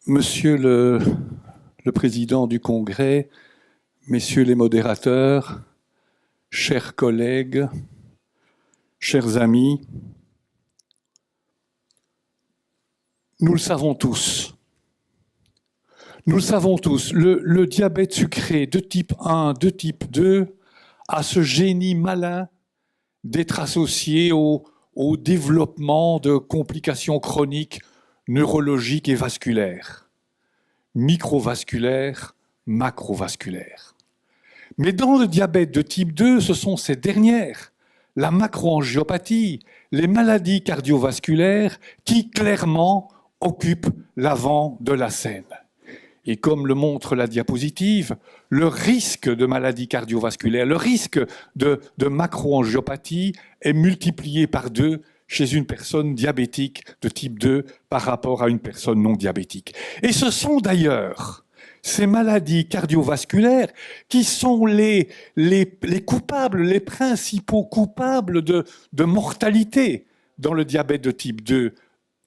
Monsieur le Président du Congrès, Messieurs les modérateurs, chers collègues, chers amis, nous le savons tous. Nous le savons tous, le diabète sucré de type 1, de type 2 a ce génie malin d'être associé au développement de complications chroniques neurologiques et vasculaires, microvasculaires, macrovasculaires. Mais dans le diabète de type 2, ce sont ces dernières, la macroangiopathie, les maladies cardiovasculaires, qui clairement occupent l'avant de la scène. Et comme le montre la diapositive, le risque de maladie cardiovasculaire, le risque de macroangiopathie est multiplié par 2 chez une personne diabétique de type 2 par rapport à une personne non diabétique. Et ce sont d'ailleurs ces maladies cardiovasculaires qui sont les coupables, les principaux coupables de mortalité dans le diabète de type 2.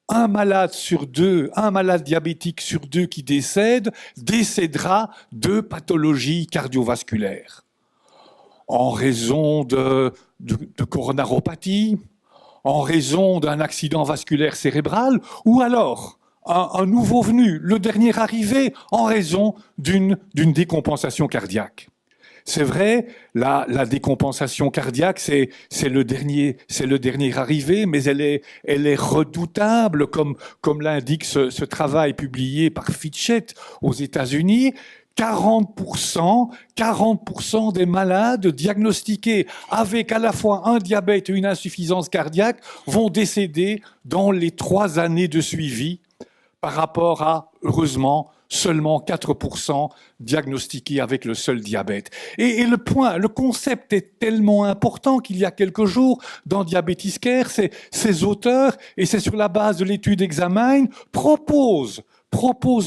Un malade diabétique sur 2 qui décédera de pathologies cardiovasculaires. En raison de coronaropathie, en raison d'un accident vasculaire cérébral, ou alors un nouveau venu, le dernier arrivé, en raison d'une décompensation cardiaque. C'est vrai, la décompensation cardiaque, c'est le dernier arrivé, mais elle est redoutable, comme l'indique ce travail publié par Fitchett aux États-Unis. 40% des malades diagnostiqués avec à la fois un diabète et une insuffisance cardiaque vont décéder dans les 3 années de suivi, par rapport à, heureusement, seulement 4% diagnostiqués avec le seul diabète. Et le concept est tellement important qu'il y a quelques jours, dans Diabetes Care, ces auteurs, et c'est sur la base de l'étude Examine, proposent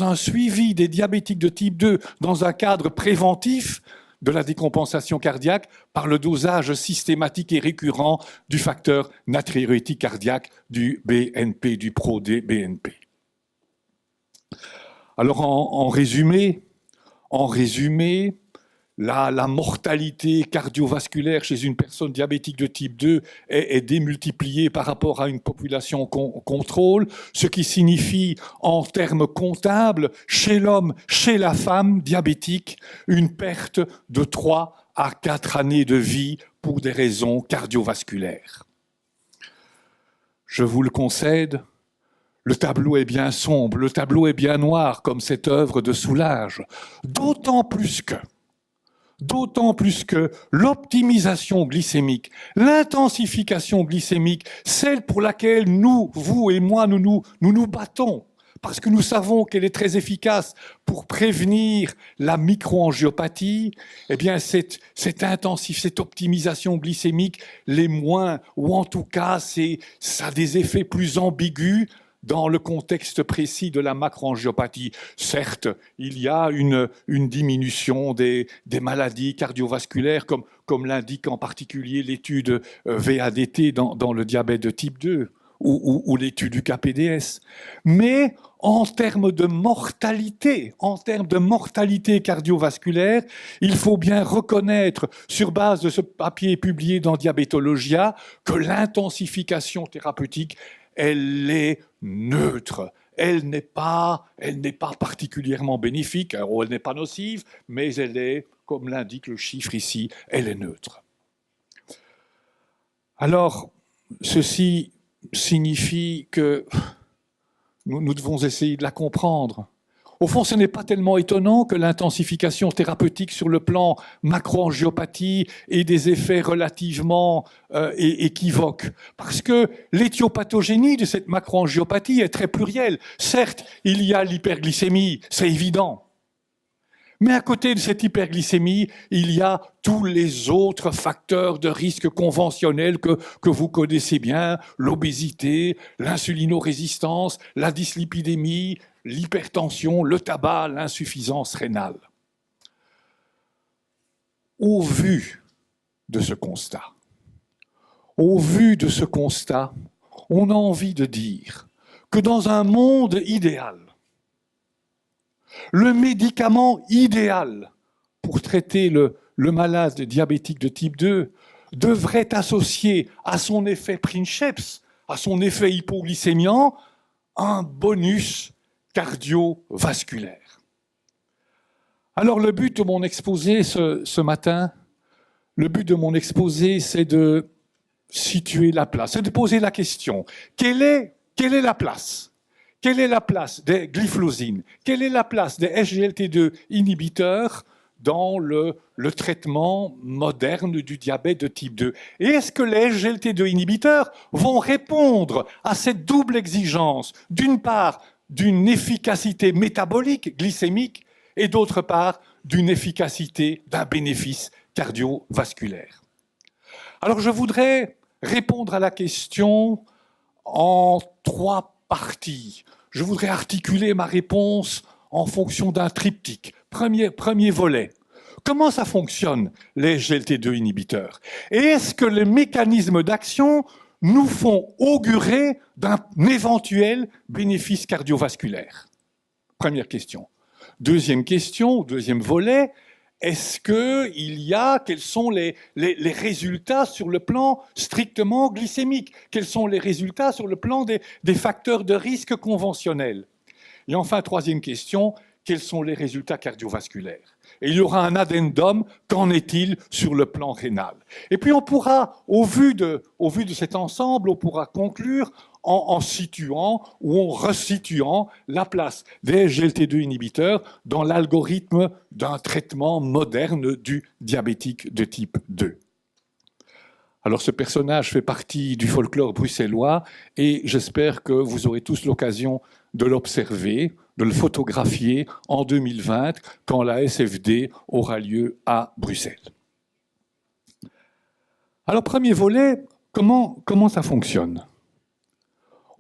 un suivi des diabétiques de type 2 dans un cadre préventif de la décompensation cardiaque par le dosage systématique et récurrent du facteur natriurétique cardiaque, du BNP, du pro-BNP. Alors en résumé, la mortalité cardiovasculaire chez une personne diabétique de type 2 est démultipliée par rapport à une population contrôle, ce qui signifie en termes comptables, chez l'homme, chez la femme diabétique, une perte de 3 à 4 années de vie pour des raisons cardiovasculaires. Je vous le concède, le tableau est bien sombre, le tableau est bien noir, comme cette œuvre de Soulages. D'autant plus que l'optimisation glycémique, l'intensification glycémique, celle pour laquelle nous, vous et moi, nous nous battons, parce que nous savons qu'elle est très efficace pour prévenir la microangiopathie, eh bien cette optimisation glycémique l'est moins, ou en tout cas, ça a des effets plus ambigus dans le contexte précis de la macroangiopathie. Certes, il y a une diminution des maladies cardiovasculaires, comme l'indique en particulier l'étude VADT dans le diabète de type 2 ou l'étude du KPDS. Mais en termes de mortalité cardiovasculaire, il faut bien reconnaître, sur base de ce papier publié dans Diabétologia, que l'intensification thérapeutique, elle est neutre. Elle n'est pas particulièrement bénéfique, alors elle n'est pas nocive, mais elle est, comme l'indique le chiffre ici, elle est neutre. Alors, ceci signifie que nous devons essayer de la comprendre. Au fond, ce n'est pas tellement étonnant que l'intensification thérapeutique sur le plan macroangiopathie ait des effets relativement équivoques. Parce que l'éthiopathogénie de cette macroangiopathie est très plurielle. Certes, il y a l'hyperglycémie, c'est évident. Mais à côté de cette hyperglycémie, il y a tous les autres facteurs de risque conventionnels que vous connaissez bien, l'obésité, l'insulinorésistance, la dyslipidémie, l'hypertension, le tabac, l'insuffisance rénale. Au vu de ce constat, on a envie de dire que dans un monde idéal, Le médicament idéal pour traiter le malade diabétique de type 2 devrait associer à son effet Princeps, à son effet hypoglycémiant, un bonus cardiovasculaire. Alors le but de mon exposé ce matin, le but de mon exposé, c'est de situer la place, c'est de poser la question. Quelle est la place? Quelle est la place des glyphlosines? Quelle est la place des SGLT2 inhibiteurs dans le traitement moderne du diabète de type 2? Et est-ce que les SGLT2 inhibiteurs vont répondre à cette double exigence, d'une part, d'une efficacité métabolique, glycémique, et d'autre part, d'une efficacité, d'un bénéfice cardiovasculaire? Alors je voudrais répondre à la question en 3 parties. Je voudrais articuler ma réponse en fonction d'un triptyque. Premier volet. Comment ça fonctionne, les GLT2 inhibiteurs? Et est-ce que les mécanismes d'action nous font augurer d'un éventuel bénéfice cardiovasculaire? Première question. Deuxième question, deuxième volet, quels sont les résultats sur le plan strictement glycémique? Quels sont les résultats sur le plan des facteurs de risque conventionnels? Et enfin, troisième question, quels sont les résultats cardiovasculaires? Et il y aura un addendum, qu'en est-il sur le plan rénal? Et puis on pourra, au vu de cet ensemble, on pourra conclure en situant ou en resituant la place des SGLT2 inhibiteurs dans l'algorithme d'un traitement moderne du diabétique de type 2. Alors ce personnage fait partie du folklore bruxellois et j'espère que vous aurez tous l'occasion de l'observer, de le photographier en 2020 quand la SFD aura lieu à Bruxelles. Alors premier volet, comment ça fonctionne?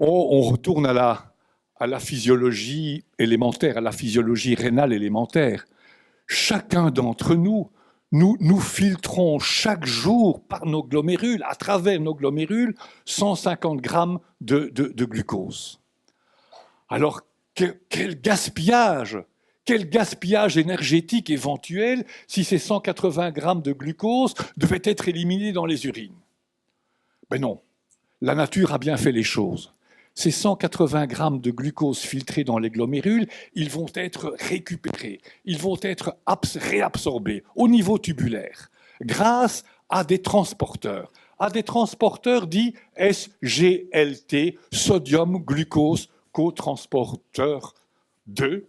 On retourne à la physiologie élémentaire, à la physiologie rénale élémentaire. Chacun d'entre nous filtrons chaque jour par nos glomérules, à travers nos glomérules, 150 grammes de glucose. Alors, quel gaspillage énergétique éventuel si ces 180 grammes de glucose devaient être éliminés dans les urines? Ben non, la nature a bien fait les choses. Ces 180 grammes de glucose filtrés dans les glomérules, ils vont être récupérés, ils vont être réabsorbés au niveau tubulaire grâce à des transporteurs dits SGLT, sodium glucose cotransporteur 2.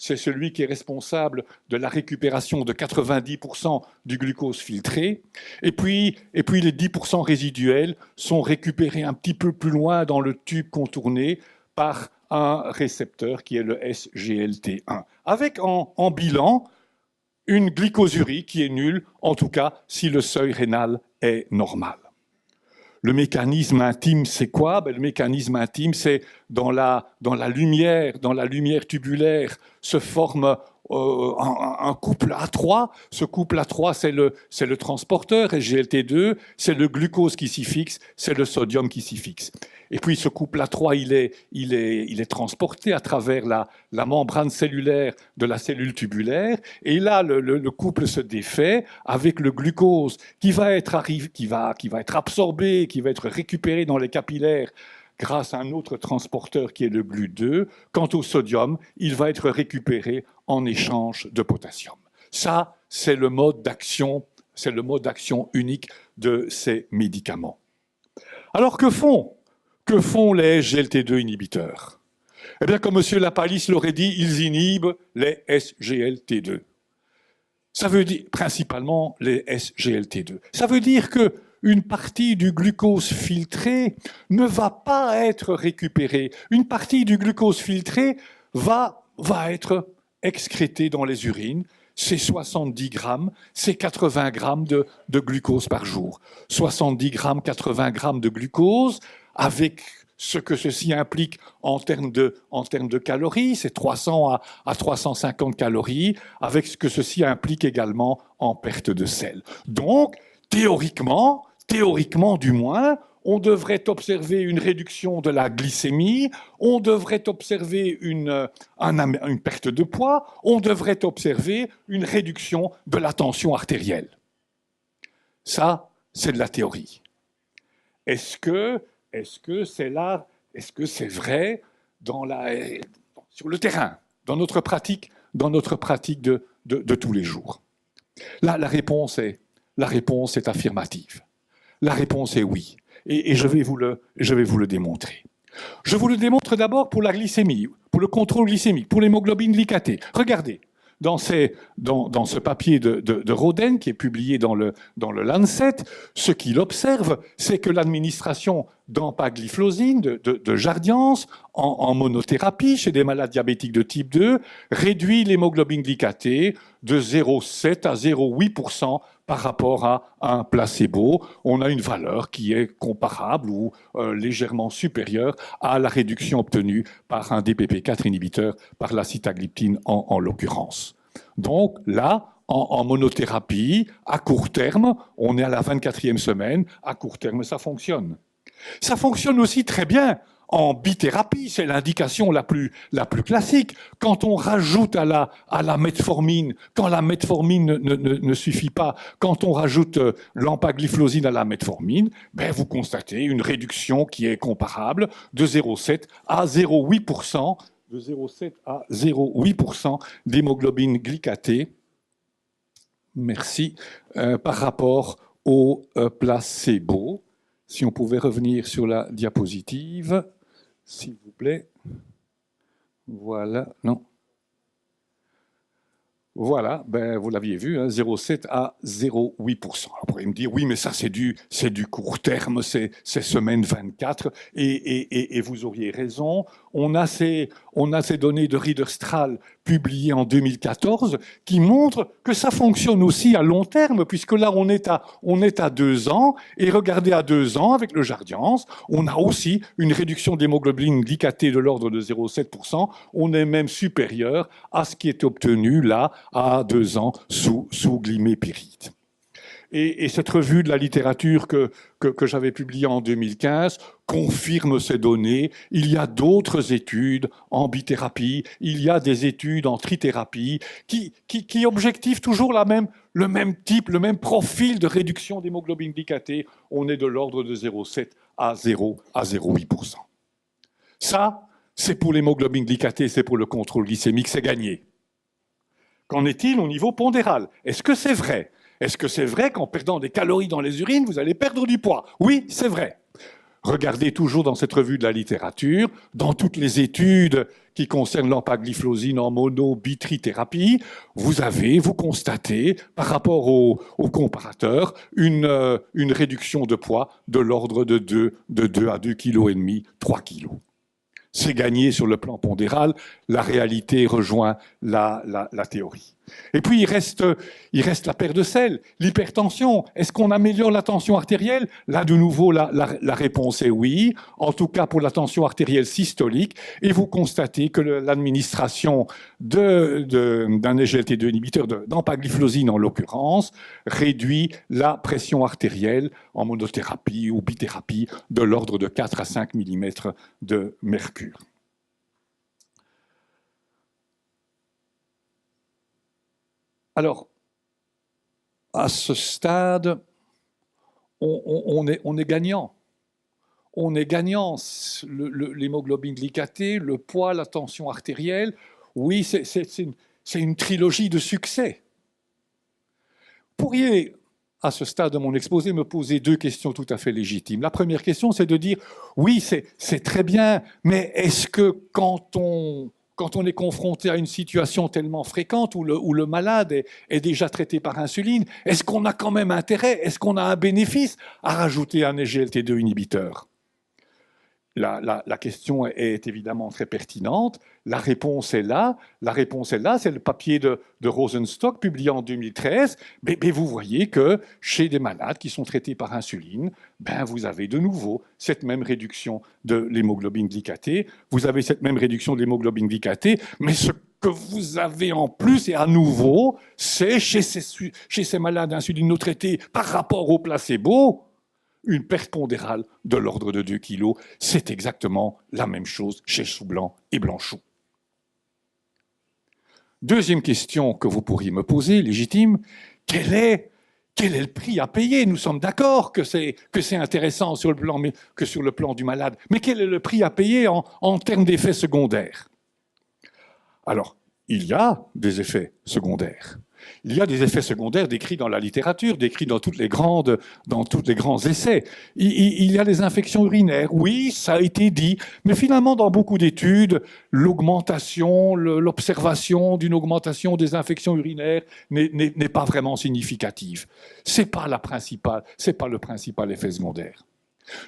C'est celui qui est responsable de la récupération de 90% du glucose filtré. Et puis les 10% résiduels sont récupérés un petit peu plus loin dans le tube contourné par un récepteur qui est le SGLT1. Avec en bilan une glycosurie qui est nulle, en tout cas si le seuil rénal est normal. Le mécanisme intime, c'est quoi? Le mécanisme intime, c'est dans la lumière tubulaire se forme un couple A3. Ce couple A3, c'est le transporteur SGLT2, c'est le glucose qui s'y fixe, c'est le sodium qui s'y fixe. Et puis ce couple A3, il est transporté à travers la membrane cellulaire de la cellule tubulaire. Et là, le couple se défait avec le glucose qui va être absorbé, qui va être récupéré dans les capillaires grâce à un autre transporteur qui est le GLUT2. Quant au sodium, il va être récupéré en échange de potassium. Ça, c'est le mode d'action unique de ces médicaments. Alors que font les SGLT2 inhibiteurs? Eh bien, comme M. Lapalisse l'aurait dit, ils inhibent les SGLT2. Ça veut dire principalement les SGLT2. Ça veut dire qu'une partie du glucose filtré ne va pas être récupérée. Une partie du glucose filtré va être excrétée dans les urines. C'est 70 grammes, c'est 80 grammes de glucose par jour. 70 grammes, 80 grammes de glucose, avec ce que ceci implique en termes de calories, c'est 300 à 350 calories, avec ce que ceci implique également en perte de sel. Donc, théoriquement du moins, on devrait observer une réduction de la glycémie, on devrait observer une perte de poids, on devrait observer une réduction de la tension artérielle. Ça, c'est de la théorie. Est-ce que c'est là, est-ce que c'est vrai sur le terrain, dans notre pratique de tous les jours? Là, la réponse est affirmative. La réponse est oui. Et je vais vous le démontrer. Je vous le démontre d'abord pour la glycémie, pour le contrôle glycémique, pour l'hémoglobine glycatée. Regardez, dans ce papier de Roden qui est publié dans le Lancet, ce qu'il observe, c'est que l'administration d'empagliflozine, de Jardiance, en monothérapie chez des malades diabétiques de type 2, réduit l'hémoglobine glycatée de 0,7 à 0,8% par rapport à un placebo. On a une valeur qui est comparable ou légèrement supérieure à la réduction obtenue par un DPP-4 inhibiteur, par la sitagliptine en l'occurrence. Donc là, en monothérapie, à court terme, on est à la 24e semaine, à court terme, ça fonctionne. Ça fonctionne aussi très bien en bithérapie, c'est l'indication la plus classique. Quand on rajoute à la metformine, quand la metformine ne suffit pas, quand on rajoute l'empagliflozine à la metformine, ben vous constatez une réduction qui est comparable de 0,7 à 0,8%, de 0,7 à 0,8% d'hémoglobine glycatée, merci, par rapport au placebo. Si on pouvait revenir sur la diapositive, s'il vous plaît. Voilà, non. Voilà, ben vous l'aviez vu, hein, 0,7 à 0,8%. On pourrait me dire, oui, mais ça c'est du court terme, c'est semaine 24, et vous auriez raison. On a ces données de Riederstrahl publiées en 2014 qui montrent que ça fonctionne aussi à long terme, puisque là on est à 2 ans, et regardez à 2 ans avec le Jardiance, on a aussi une réduction d'hémoglobine glycatée de l'ordre de 0,7%. On est même supérieur à ce qui est obtenu là à 2 ans sous glimépiride. Et cette revue de la littérature que j'avais publiée en 2015 confirme ces données. Il y a d'autres études en bithérapie, il y a des études en trithérapie qui objectivent toujours le même type, le même profil de réduction d'hémoglobine glycatée. On est de l'ordre de 0,7 à 0,8%. Ça, c'est pour l'hémoglobine glycatée, c'est pour le contrôle glycémique, c'est gagné. Qu'en est-il au niveau pondéral? Est-ce que c'est vrai? Est-ce que c'est vrai qu'en perdant des calories dans les urines, vous allez perdre du poids? Oui, c'est vrai. Regardez toujours dans cette revue de la littérature, dans toutes les études qui concernent l'empagliflozine en mono-bitrithérapie, vous constatez, par rapport aux comparateurs, une réduction de poids de l'ordre de 2 à 2,5 kg, 3 kg. C'est gagné sur le plan pondéral, la réalité rejoint la théorie. Et puis il reste la paire de sel, l'hypertension. Est-ce qu'on améliore la tension artérielle? Là, de nouveau, la réponse est oui, en tout cas pour la tension artérielle systolique. Et vous constatez que l'administration d'un SGLT2 inhibiteur, d'empagliflozine en l'occurrence, réduit la pression artérielle en monothérapie ou bithérapie de l'ordre de 4 à 5 mm de mercure. Alors, à ce stade, on est gagnant. On est gagnant. L'hémoglobine glycatée, le poids, la tension artérielle, oui, c'est une trilogie de succès. Vous pourriez, à ce stade de mon exposé, me poser 2 questions tout à fait légitimes. La première question, c'est de dire, oui, c'est très bien, mais est-ce que quand on est confronté à une situation tellement fréquente où le malade est déjà traité par insuline, est-ce qu'on a quand même intérêt, est-ce qu'on a un bénéfice à rajouter un SGLT2 inhibiteur? La question est évidemment très pertinente. La réponse est là. C'est le papier de Rosenstock publié en 2013. Mais vous voyez que chez des malades qui sont traités par insuline, vous avez de nouveau cette même réduction de l'hémoglobine glycatée. Vous avez cette même réduction de l'hémoglobine glycatée, mais ce que vous avez en plus, et à nouveau, c'est chez ces malades insulino-traités par rapport au placebo, une perte pondérale de l'ordre de 2 kg. C'est exactement la même chose chez Chou Blanc et Blanchot. Deuxième question que vous pourriez me poser, légitime, quel est le prix à payer? Nous sommes d'accord que c'est intéressant sur le plan du malade, mais quel est le prix à payer en termes d'effets secondaires? Alors, il y a des effets secondaires. Il y a des effets secondaires décrits dans la littérature, décrits dans tous les grands essais. Il y a les infections urinaires, oui, ça a été dit, mais finalement, dans beaucoup d'études, l'observation d'une augmentation des infections urinaires n'est pas vraiment significative. C'est pas le principal effet secondaire.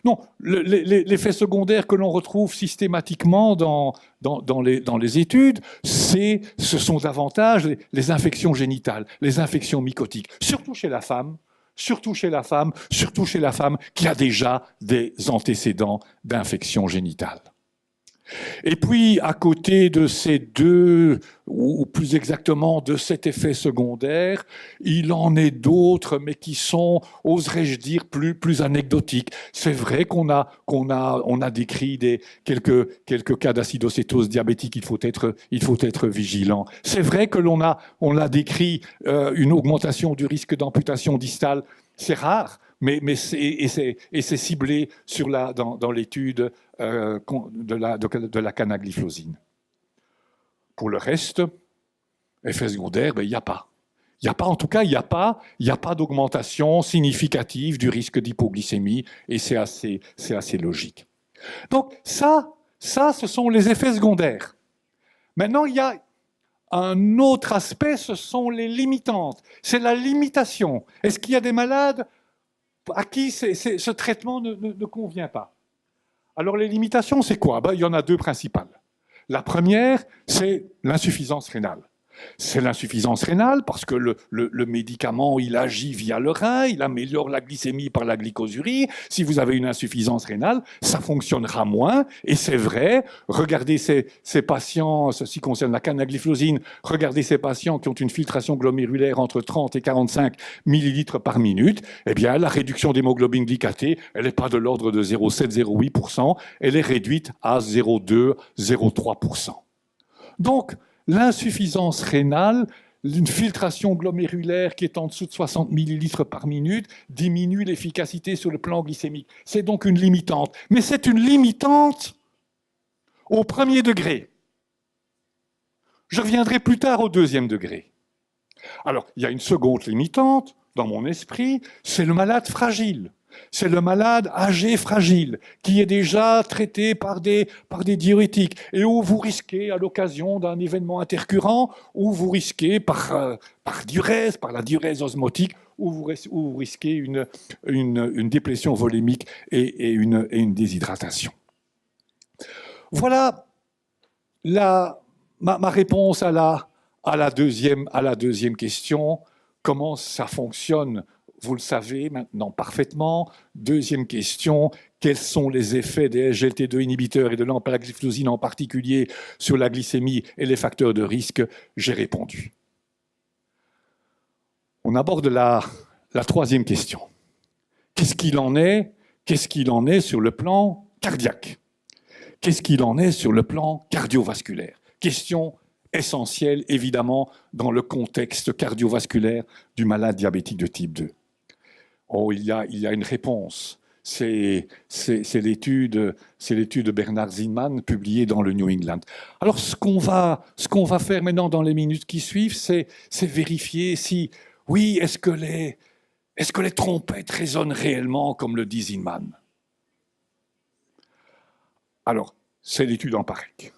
Non, l'effet secondaire que l'on retrouve systématiquement dans les études, ce sont davantage les infections génitales, les infections mycotiques, surtout chez la femme qui a déjà des antécédents d'infections génitales. Et puis, à côté de ces deux, ou plus exactement de cet effet secondaire, il en est d'autres, mais qui sont, oserais-je dire, plus anecdotiques. C'est vrai qu'on a décrit quelques cas d'acidocétose diabétique, il faut être vigilant. C'est vrai que l'on a décrit une augmentation du risque d'amputation distale, c'est rare, mais c'est ciblé dans l'étude de la canagliflozine. Pour le reste, effet secondaire, il n'y a pas. En tout cas, il n'y a pas d'augmentation significative du risque d'hypoglycémie, et c'est assez logique. Donc ça, ce sont les effets secondaires. Maintenant, il y a un autre aspect, ce sont les limitantes. C'est la limitation. Est-ce qu'il y a des malades à qui ce traitement ne convient pas? Alors les limitations, c'est quoi? Il y en a deux principales. La première, c'est l'insuffisance rénale. C'est l'insuffisance rénale parce que le médicament, il agit via le rein, il améliore la glycémie par la glycosurie. Si vous avez une insuffisance rénale, ça fonctionnera moins. Et c'est vrai, regardez ces patients, ceci concerne la canagliflozine, regardez ces patients qui ont une filtration glomérulaire entre 30 et 45 millilitres par minute. Eh bien, la réduction d'hémoglobine glycatée, elle n'est pas de l'ordre de 0,7-0,8%, elle est réduite à 0,2-0,3%. Donc, l'insuffisance rénale, une filtration glomérulaire qui est en dessous de 60 millilitres par minute, diminue l'efficacité sur le plan glycémique. C'est donc une limitante. Mais c'est une limitante au premier degré. Je reviendrai plus tard au deuxième degré. Alors, il y a une seconde limitante, dans mon esprit, c'est le malade fragile. C'est le malade âgé fragile qui est déjà traité par des diurétiques et où vous risquez, à l'occasion d'un événement intercurrent, où vous risquez par diurèse, par la diurèse osmotique, où vous risquez une déplétion volémique et une déshydratation. Voilà ma réponse à la deuxième question. Comment ça fonctionne? Vous le savez maintenant parfaitement. Deuxième question, quels sont les effets des SGLT2 inhibiteurs et de l'empagliflozine en particulier sur la glycémie et les facteurs de risque? J'ai répondu. On aborde la troisième question. Qu'est-ce qu'il en est sur le plan cardiaque? Qu'est-ce qu'il en est sur le plan cardiovasculaire? Question essentielle, évidemment, dans le contexte cardiovasculaire du malade diabétique de type 2. Oh, il y a une réponse. C'est l'étude de Bernard Zinman publiée dans le New England. Alors, ce qu'on va faire maintenant dans les minutes qui suivent, c'est vérifier si, oui, est-ce que les trompettes résonnent réellement comme le dit Zinman? Alors, c'est l'étude en PAREC.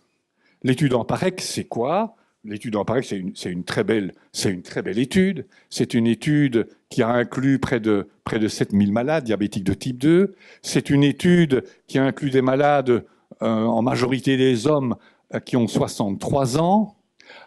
L'étude en PAREC, c'est quoi? L'étude en PAREC, c'est une très belle étude. C'est une étude qui a inclus près de 7000 malades diabétiques de type 2. C'est une étude qui a inclus des malades, en majorité des hommes, qui ont 63 ans.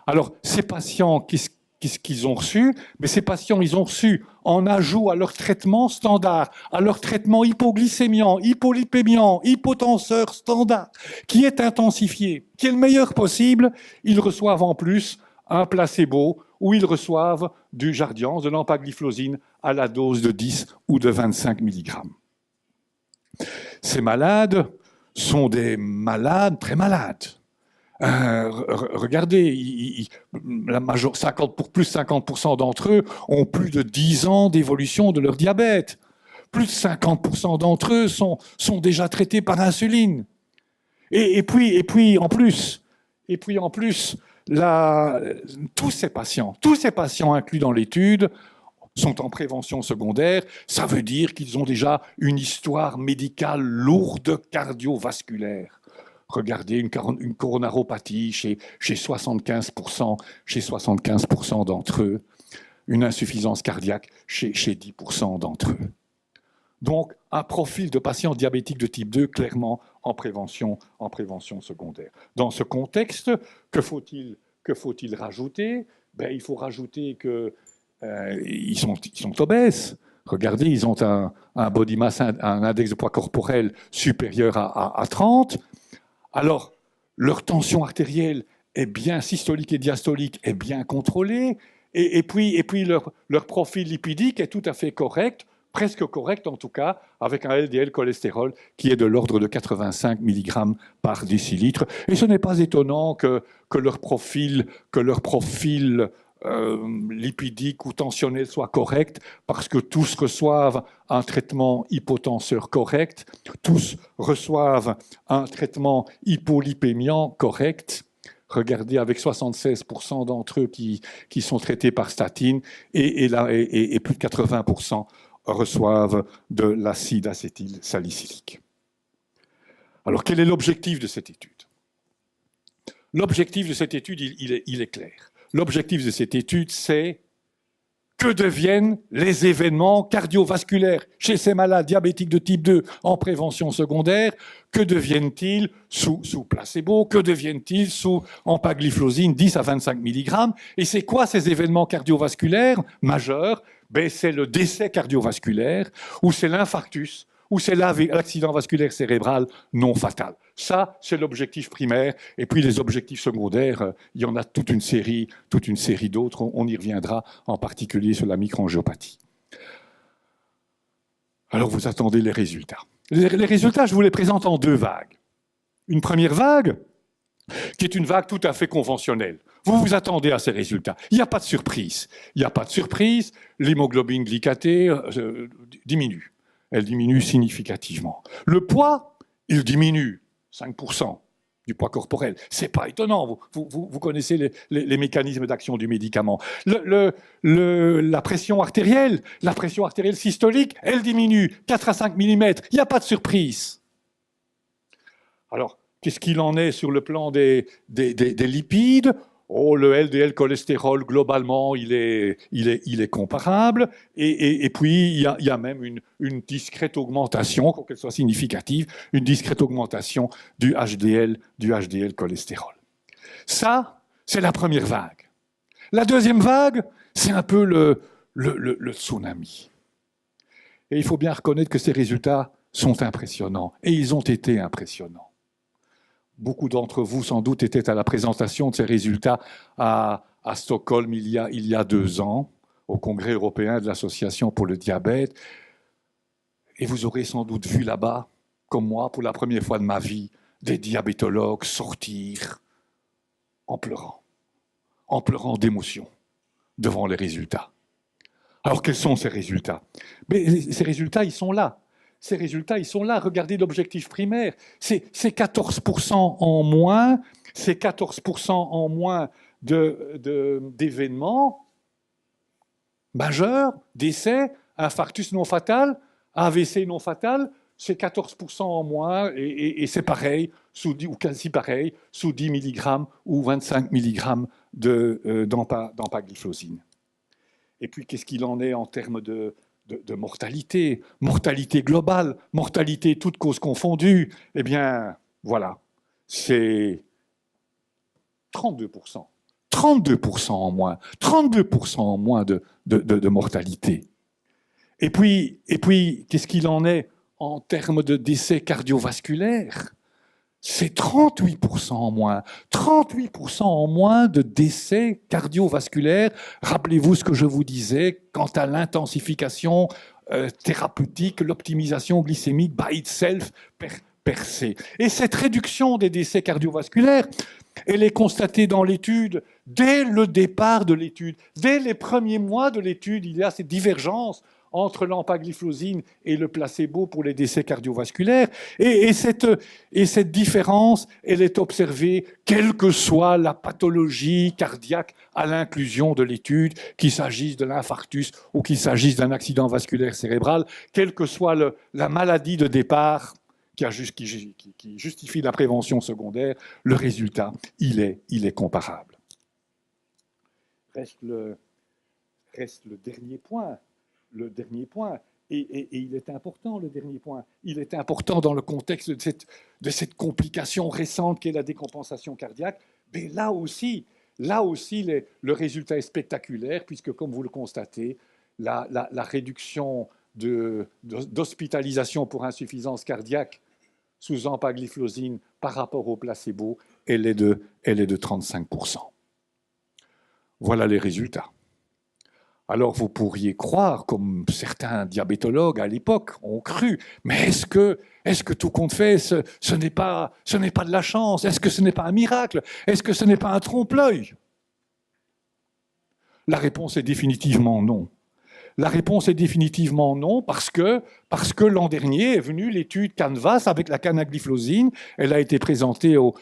Alors, ces patients, qu'est-ce qu'ils ont reçu? Mais ces patients, ils ont reçu en ajout à leur traitement standard, à leur traitement hypoglycémiant, hypolipémiant, hypotenseur standard, qui est intensifié, qui est le meilleur possible, ils reçoivent en plus un placebo où ils reçoivent du Jardiance, de l'empagliflozine à la dose de 10 ou de 25 mg. Ces malades sont des malades très malades. Regardez, plus de 50% d'entre eux ont plus de 10 ans d'évolution de leur diabète. Plus de 50% d'entre eux sont déjà traités par insuline. Et puis en plus, tous ces patients inclus dans l'étude sont en prévention secondaire. Ça veut dire qu'ils ont déjà une histoire médicale lourde cardiovasculaire. Regardez une coronaropathie chez 75% d'entre eux, une insuffisance cardiaque chez 10% d'entre eux. Donc, un profil de patient diabétique de type 2, clairement en prévention secondaire. Dans ce contexte, que faut-il rajouter? Il faut rajouter qu'ils sont obèses. Regardez, ils ont un body mass, un index de poids corporel supérieur à 30. Alors, leur tension artérielle est bien systolique et diastolique, est bien contrôlée, et puis leur profil lipidique est tout à fait correct, presque correct en tout cas, avec un LDL cholestérol qui est de l'ordre de 85 mg par décilitre. Et ce n'est pas étonnant que leur profil lipidique ou tensionnel soit correct, parce que tous reçoivent un traitement hypotenseur correct, tous reçoivent un traitement hypolipémiant correct. Regardez, avec 76% d'entre eux qui sont traités par statine, et plus de 80% reçoivent de l'acide acétylsalicylique. Alors, quel est l'objectif de cette étude? L'objectif de cette étude, il est clair. L'objectif de cette étude, c'est que deviennent les événements cardiovasculaires chez ces malades diabétiques de type 2 en prévention secondaire? Que deviennent-ils sous placebo? Que deviennent-ils sous empagliflozine 10 à 25 mg? Et c'est quoi ces événements cardiovasculaires majeurs? C'est le décès cardiovasculaire, ou c'est l'infarctus, ou c'est l'accident vasculaire cérébral non fatal. Ça, c'est l'objectif primaire. Et puis les objectifs secondaires, il y en a toute une série d'autres. On y reviendra, en particulier sur la microangiopathie. Alors vous attendez les résultats. Les résultats, je vous les présente en deux vagues. Une première vague, qui est une vague tout à fait conventionnelle. Vous vous attendez à ces résultats. Il n'y a pas de surprise. L'hémoglobine glycatée diminue. Elle diminue significativement. Le poids, il diminue 5% du poids corporel. C'est pas étonnant. Vous connaissez les mécanismes d'action du médicament. La pression artérielle systolique, elle diminue 4 à 5 mm. Il n'y a pas de surprise. Alors, qu'est-ce qu'il en est sur le plan des lipides? Le LDL cholestérol, globalement, il est comparable. Et puis, il y a même une discrète augmentation, pour qu'elle soit significative, une discrète augmentation du HDL cholestérol. Ça, c'est la première vague. La deuxième vague, c'est un peu le tsunami. Et il faut bien reconnaître que ces résultats sont impressionnants. Et ils ont été impressionnants. Beaucoup d'entre vous, sans doute, étaient à la présentation de ces résultats à Stockholm il y a 2 ans, au Congrès européen de l'Association pour le diabète. Et vous aurez sans doute vu là-bas, comme moi, pour la première fois de ma vie, des diabétologues sortir en pleurant d'émotion devant les résultats. Alors, quels sont ces résultats? Ces résultats, ils sont là. Regardez l'objectif primaire. C'est 14% en moins, d'événements majeurs, décès, infarctus non fatal, AVC non fatal, c'est 14% en moins, et c'est pareil, ou quasi pareil, sous 10 mg ou 25 mg d'empagliflozine. Et puis, qu'est-ce qu'il en est en termes de mortalité globale, mortalité toutes causes confondues? Eh bien, voilà, c'est 32%. 32% en moins. 32% en moins de mortalité. Et puis, qu'est-ce qu'il en est en termes de décès cardiovasculaires? C'est 38% en moins. 38% en moins de décès cardiovasculaires. Rappelez-vous ce que je vous disais quant à l'intensification thérapeutique, l'optimisation glycémique by itself per se. Et cette réduction des décès cardiovasculaires, elle est constatée dans l'étude dès le départ de l'étude. Dès les premiers mois de l'étude, il y a cette divergence entre l'empagliflozine et le placebo pour les décès cardiovasculaires. Et cette différence, elle est observée quelle que soit la pathologie cardiaque à l'inclusion de l'étude, qu'il s'agisse de l'infarctus ou qu'il s'agisse d'un accident vasculaire cérébral, quelle que soit la maladie de départ qui justifie la prévention secondaire, le résultat, il est comparable. Reste le dernier point. Le dernier point, et il est important, le dernier point, il est important dans le contexte de cette complication récente qu'est la décompensation cardiaque, mais là aussi le résultat est spectaculaire, puisque comme vous le constatez, la réduction d'hospitalisation pour insuffisance cardiaque sous empagliflozine par rapport au placebo, elle est de 35%. Voilà les résultats. Alors vous pourriez croire, comme certains diabétologues à l'époque ont cru, mais est-ce que tout compte fait, ce n'est pas de la chance? Est-ce que ce n'est pas un miracle? Est-ce que ce n'est pas un trompe-l'œil? La réponse est définitivement non. La réponse est définitivement non, parce que l'an dernier est venue l'étude Canvas avec la canagliflozine. Elle a été présentée au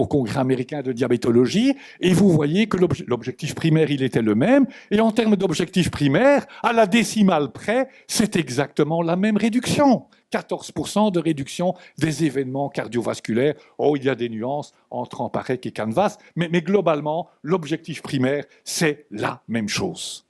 Congrès américain de diabétologie, et vous voyez que l'objectif primaire, il était le même. Et en termes d'objectif primaire, à la décimale près, c'est exactement la même réduction. 14% de réduction des événements cardiovasculaires. Oh, il y a des nuances entre Amparec et Canvas, mais globalement, l'objectif primaire, c'est la même chose.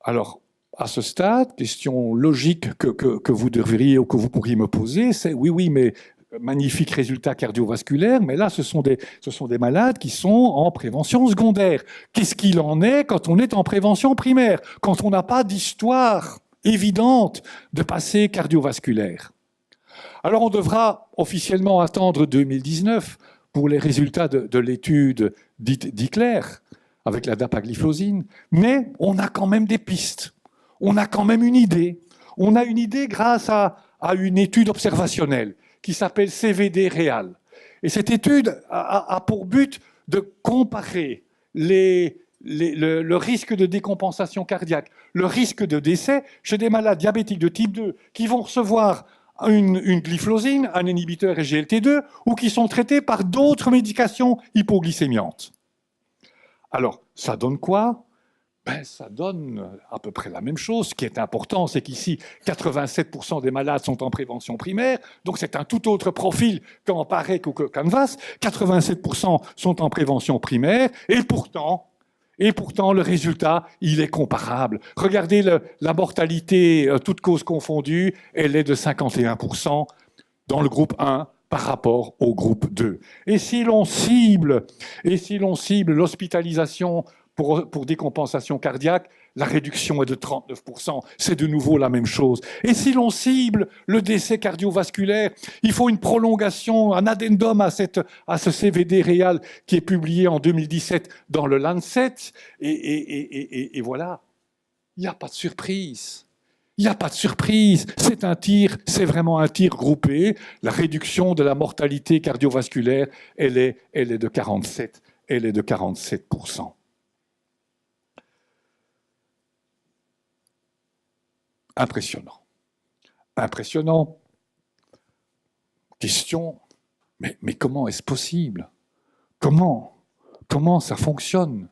Alors, à ce stade, question logique que vous devriez ou que vous pourriez me poser, c'est oui, mais magnifique résultat cardiovasculaire, mais là, ce sont des malades qui sont en prévention secondaire. Qu'est-ce qu'il en est quand on est en prévention primaire, quand on n'a pas d'histoire évidente de passé cardiovasculaire? Alors, on devra officiellement attendre 2019 pour les résultats de l'étude dite d'Iclair, avec la dapagliflozine, mais on a quand même des pistes, on a quand même une idée. On a une idée grâce à une étude observationnelle qui s'appelle CVD Real. Et cette étude a pour but de comparer le risque de décompensation cardiaque, le risque de décès chez des malades diabétiques de type 2 qui vont recevoir une glyphlosine, un inhibiteur SGLT2, ou qui sont traités par d'autres médications hypoglycémiantes. Alors, ça donne quoi? Ça donne à peu près la même chose. Ce qui est important, c'est qu'ici, 87% des malades sont en prévention primaire, donc c'est un tout autre profil qu'en Parec ou que Canvas. 87% sont en prévention primaire, et pourtant, le résultat, il est comparable. Regardez la mortalité, toutes causes confondues, elle est de 51% dans le groupe 1, par rapport au groupe 2. Et si l'on cible l'hospitalisation pour décompensation cardiaque, la réduction est de 39%. C'est de nouveau la même chose. Et si l'on cible le décès cardiovasculaire, il faut une prolongation, un addendum à ce CVD Real qui est publié en 2017 dans le Lancet. Et voilà, il n'y a pas de surprise. Il n'y a pas de surprise, c'est vraiment un tir groupé. La réduction de la mortalité cardiovasculaire, elle est de 47%. Impressionnant. Impressionnant. Question, mais comment est-ce possible? Comment ça fonctionne?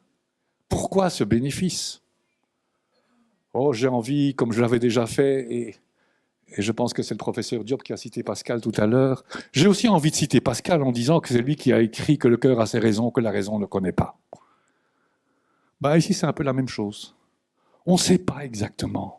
Pourquoi ce bénéfice? Oh, j'ai envie, comme je l'avais déjà fait, et je pense que c'est le professeur Diop qui a cité Pascal tout à l'heure, j'ai aussi envie de citer Pascal en disant que c'est lui qui a écrit que le cœur a ses raisons, que la raison ne connaît pas. Ici, c'est un peu la même chose. On ne sait pas exactement.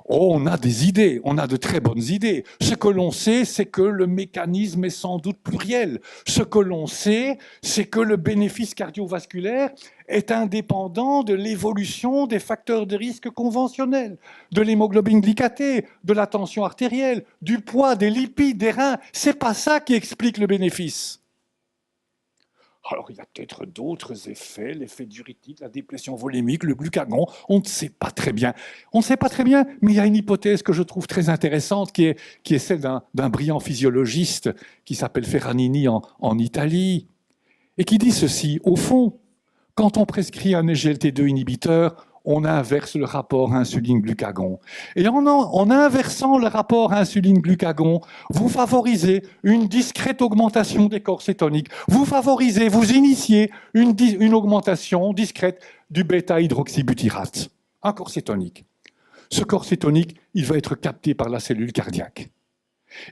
Oh, on a des idées, on a de très bonnes idées. Ce que l'on sait, c'est que le mécanisme est sans doute pluriel. Ce que l'on sait, c'est que le bénéfice cardiovasculaire est indépendant de l'évolution des facteurs de risque conventionnels, de l'hémoglobine glycatée, de la tension artérielle, du poids, des lipides, des reins. C'est pas ça qui explique le bénéfice. Alors, il y a peut-être d'autres effets, l'effet diurétique, la déplétion volémique, le glucagon, on ne sait pas très bien. On ne sait pas très bien, mais il y a une hypothèse que je trouve très intéressante, qui est celle d'un brillant physiologiste qui s'appelle Ferranini en Italie, et qui dit ceci, au fond, quand on prescrit un SGLT2 inhibiteur, on inverse le rapport insuline-glucagon. Et en inversant le rapport insuline-glucagon, vous favorisez une discrète augmentation des corps cétoniques. Vous initiez une augmentation discrète du bêta-hydroxybutyrate, un corps cétonique. Ce corps cétonique, il va être capté par la cellule cardiaque.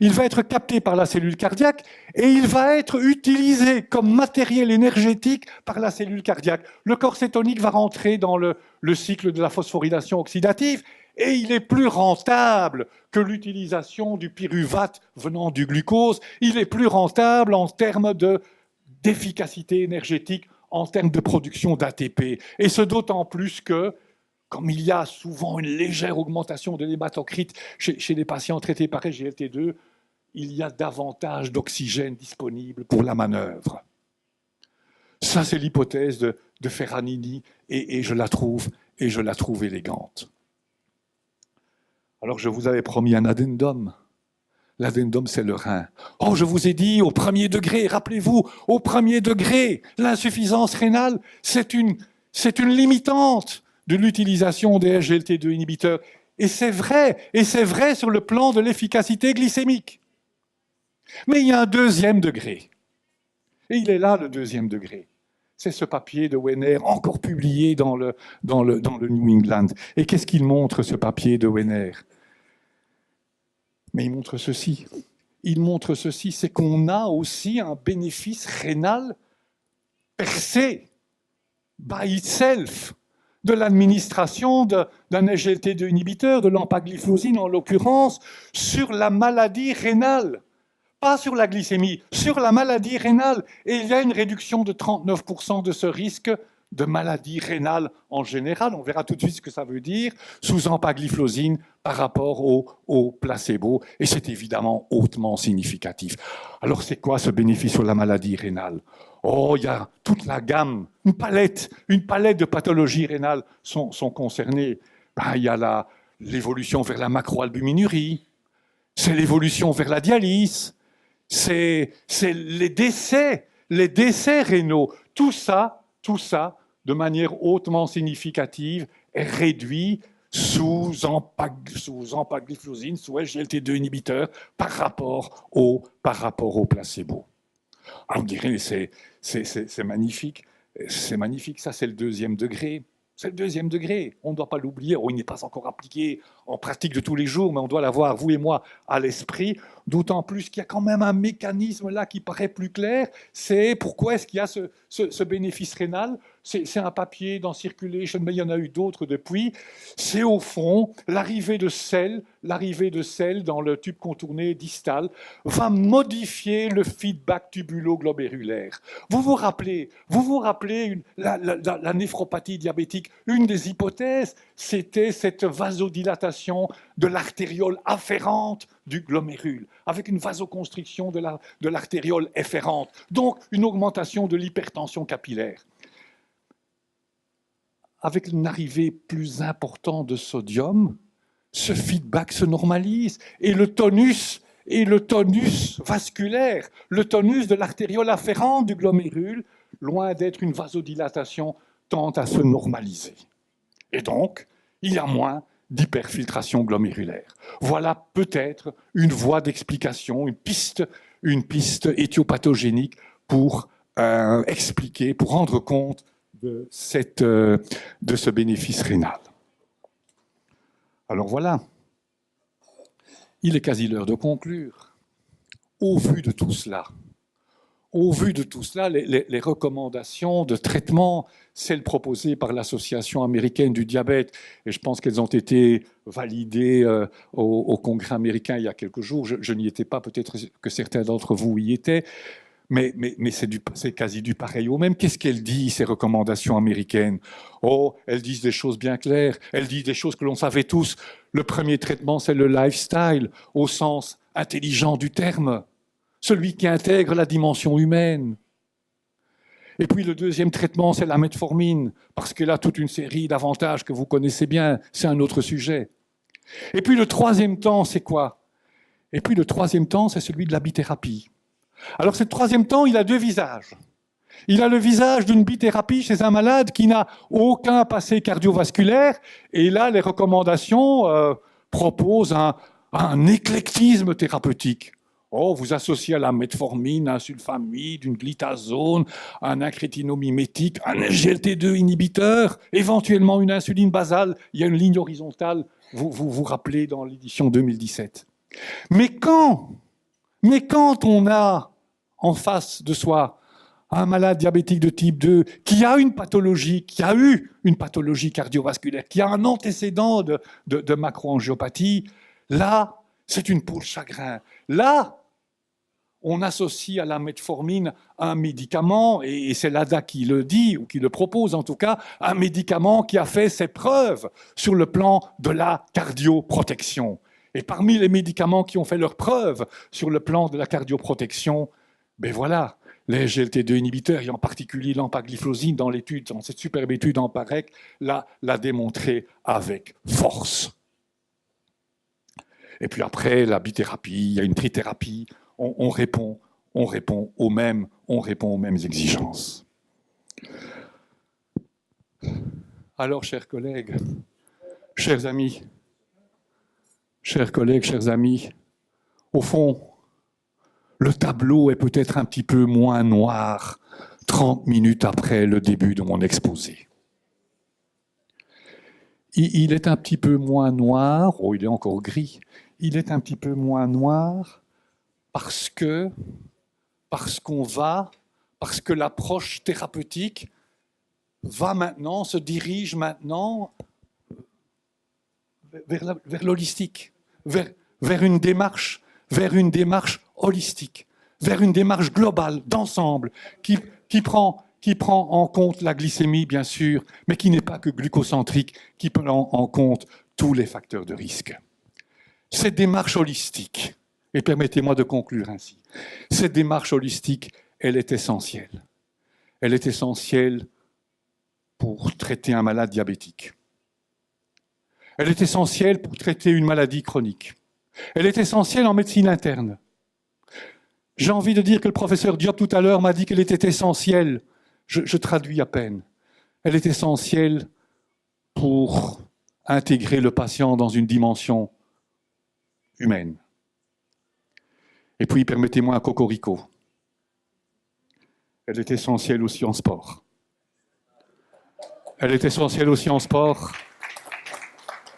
Il va être capté par la cellule cardiaque et il va être utilisé comme matériel énergétique par la cellule cardiaque. Le corps cétonique va rentrer dans le cycle de la phosphorylation oxydative et il est plus rentable que l'utilisation du pyruvate venant du glucose. Il est plus rentable en termes d'efficacité énergétique, en termes de production d'ATP. Et ce d'autant plus que comme il y a souvent une légère augmentation de l'hématocrite chez les patients traités par SGLT2, il y a davantage d'oxygène disponible pour la manœuvre. Ça, c'est l'hypothèse de Ferranini, et je la trouve élégante. Alors, je vous avais promis un addendum. L'addendum, c'est le rein. Oh, je vous ai dit, au premier degré, rappelez-vous, au premier degré, l'insuffisance rénale, c'est une limitante de l'utilisation des SGLT2 inhibiteurs. Et c'est vrai sur le plan de l'efficacité glycémique. Mais il y a un deuxième degré. Et il est là, le deuxième degré. C'est ce papier de Wenner, encore publié dans le New England. Et qu'est-ce qu'il montre, ce papier de Wenner? Mais il montre ceci. C'est qu'on a aussi un bénéfice rénal per se, by itself, de l'administration d'un SGLT2 inhibiteur, de l'empagliflozine en l'occurrence, sur la maladie rénale. Pas sur la glycémie, sur la maladie rénale. Et il y a une réduction de 39% de ce risque de maladie rénale en général. On verra tout de suite ce que ça veut dire, sous empagliflozine par rapport au placebo. Et c'est évidemment hautement significatif. Alors c'est quoi ce bénéfice sur la maladie rénale? Oh, il y a toute la gamme, une palette de pathologies rénales sont concernées. Il y a l'évolution vers la macroalbuminurie, c'est l'évolution vers la dialyse, c'est les décès rénaux. Tout ça, de manière hautement significative, est réduit sous empagliflozine, sous SGLT2 inhibiteur, par rapport au placebo. Alors on dirait, c'est magnifique. C'est magnifique, ça c'est le deuxième degré. C'est le deuxième degré, on ne doit pas l'oublier. Oh, il n'est pas encore appliqué en pratique de tous les jours, mais on doit l'avoir, vous et moi, à l'esprit. D'autant plus qu'il y a quand même un mécanisme là qui paraît plus clair. C'est pourquoi est-ce qu'il y a ce bénéfice rénal? C'est un papier dans Circulation, mais il y en a eu d'autres depuis. C'est au fond l'arrivée de sel dans le tube contourné distal va modifier le feedback tubulo-glomérulaire. Vous vous rappelez la néphropathie diabétique, une des hypothèses, c'était cette vasodilatation de l'artériole afférente du glomérule, avec une vasoconstriction de l'artériole efférente, donc une augmentation de l'hypertension capillaire. Avec une arrivée plus importante de sodium, ce feedback se normalise et le tonus vasculaire, le tonus de l'artériole afférente du glomérule, loin d'être une vasodilatation, tend à se normaliser. Et donc, il y a moins d'hyperfiltration glomérulaire. Voilà peut-être une voie d'explication, une piste éthiopathogénique pour expliquer, pour rendre compte de ce bénéfice rénal. Alors voilà, il est quasi l'heure de conclure. Au vu de tout cela, les recommandations de traitement, celles proposées par l'Association américaine du diabète, et je pense qu'elles ont été validées au Congrès américain il y a quelques jours, je n'y étais pas, peut-être que certains d'entre vous y étaient, mais c'est quasi du pareil au même. Qu'est-ce qu'elles disent, ces recommandations américaines? Oh, elles disent des choses bien claires, elles disent des choses que l'on savait tous. Le premier traitement, c'est le lifestyle, au sens intelligent du terme, celui qui intègre la dimension humaine. Et puis le deuxième traitement, c'est la metformine, parce qu'elle a toute une série d'avantages que vous connaissez bien, c'est un autre sujet. Et puis le troisième temps, c'est quoi? Et puis le troisième temps, c'est celui de la bithérapie. Alors ce troisième temps, il a deux visages. Il a le visage d'une bithérapie chez un malade qui n'a aucun passé cardiovasculaire, et là, les recommandations proposent un éclectisme thérapeutique. Oh, vous associez à la metformine, un sulfamide, une glitazone, un incrétinomimétique, un SGLT2 inhibiteur, éventuellement une insuline basale. Il y a une ligne horizontale, vous rappelez, dans l'édition 2017. Mais quand on a en face de soi un malade diabétique de type 2 qui a une pathologie, qui a eu une pathologie cardiovasculaire, qui a un antécédent de macroangiopathie, là, c'est une peau de chagrin. Là, on associe à la metformine un médicament, et c'est l'ADA qui le dit, ou qui le propose en tout cas, un médicament qui a fait ses preuves sur le plan de la cardioprotection. Et parmi les médicaments qui ont fait leurs preuves sur le plan de la cardioprotection, ben voilà, les SGLT2 inhibiteurs, et en particulier l'empagliflozine dans cette superbe étude en PAREC, l'a démontré avec force. Et puis après, la bithérapie, il y a une trithérapie, on répond aux mêmes exigences. Alors, chers collègues, chers amis, au fond, le tableau est peut-être un petit peu moins noir 30 minutes après le début de mon exposé. Il est un petit peu moins noir, oh, il est encore gris, il est un petit peu moins noir parce que l'approche thérapeutique se dirige maintenant vers l'holistique, vers une démarche holistique, vers une démarche globale, d'ensemble, qui prend en compte la glycémie, bien sûr, mais qui n'est pas que glucocentrique, qui prend en compte tous les facteurs de risque. Cette démarche holistique, et permettez-moi de conclure ainsi, cette démarche holistique, elle est essentielle. Elle est essentielle pour traiter un malade diabétique. Elle est essentielle pour traiter une maladie chronique. Elle est essentielle en médecine interne. J'ai envie de dire que le professeur Diop tout à l'heure m'a dit qu'elle était essentielle. Je traduis à peine. Elle est essentielle pour intégrer le patient dans une dimension humaine. Et puis, permettez-moi un cocorico. Elle est essentielle aussi en sport. Elle est essentielle aussi en sport.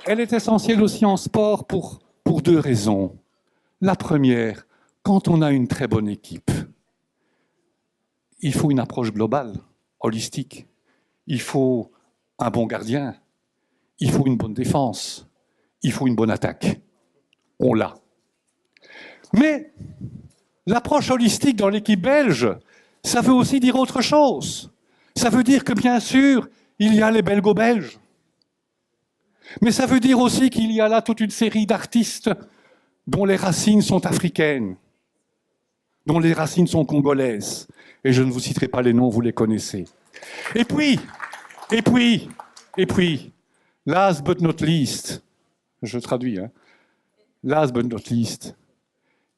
Elle est essentielle aussi en sport pour deux raisons. La première, quand on a une très bonne équipe, il faut une approche globale, holistique. Il faut un bon gardien. Il faut une bonne défense. Il faut une bonne attaque. On l'a. Mais l'approche holistique dans l'équipe belge, ça veut aussi dire autre chose. Ça veut dire que, bien sûr, il y a les belgo-belges. Mais ça veut dire aussi qu'il y a là toute une série d'artistes dont les racines sont africaines, dont les racines sont congolaises. Et je ne vous citerai pas les noms, vous les connaissez. Et puis, last but not least, je traduis, last but not least,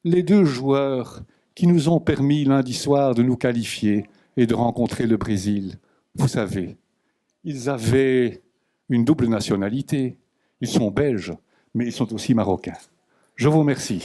les deux joueurs qui nous ont permis lundi soir de nous qualifier et de rencontrer le Brésil, vous savez, ils avaient une double nationalité. Ils sont belges, mais ils sont aussi marocains. Je vous remercie.